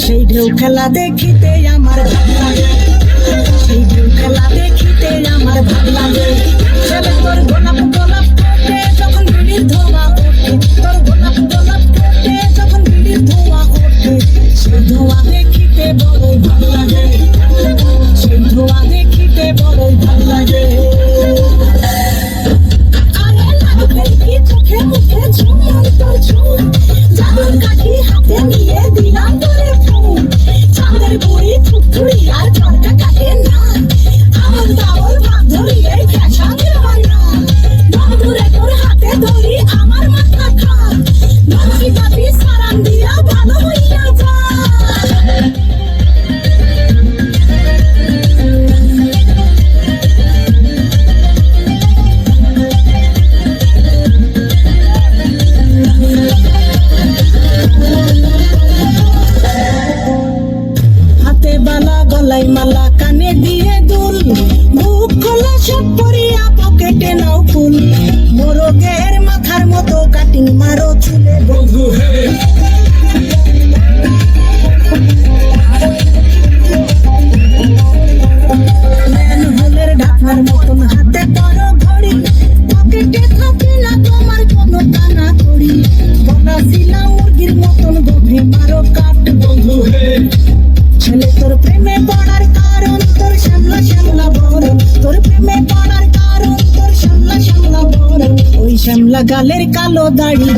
সেই ঢেউ খেলা দেখিতে আমার ভালো লাগে, সেই ঢেউ খেলা দেখিতে আমার ভালো লাগে। ছেলে তোর গোলাপ গোলাপ ফোটে যখন বিড়ির ধোঁয়া ওঠে, তোর গোলাপ গোলাপ ফোটে যখন বিড়ির ধোঁয়া ওঠে, সেই ধোঁয়া দেখিতে বড়ই ভালো লাগে, সেই ধোঁয়া দেখিতে বড়ই ভালো লাগে। আরে লাগবে কি চোখে মুখে ঝুমন তোর ঝুম, জাদুর কাঠি হাতে নিয়ে দিলাম তোরে ফোন, চাঁদের বুড়ি থুকথুড়ি আর চরকা কাটে না, আমার দাওয়ার ভাত ধরিয়ে ফ্যাশনের বানা, বন্ধুরে তোর হাতে ধরি আমার মাথা খা, নদী পাতি সারান দিয়া ভালো হইয়া যা। গলায় মালা কানে দিয়ে দুল, মুখ খোলা সব পরিয়া পকেটে নাও ফুল, মোরগের মাথার মতো কাটিং মারো চুলে বন্ধু হে। ম্যানহোলের ঢাকনার মতন হাতে বড় ঘড়ি, পকেটে থাকে না তোমার কোনো কানা কড়ি, বনা শিলা মুরগির মতন গভীর মারো কাট বন্ধু হে। ছেলে তোর প্রেমে পড়ার কারণ তোর শ্যামলা শ্যামলা বরণ, তোর প্রেমে পড়ার কারণ তোর শ্যামলা শ্যামলা বরণ, ওই শ্যামলা গালের কালো দাড়ি।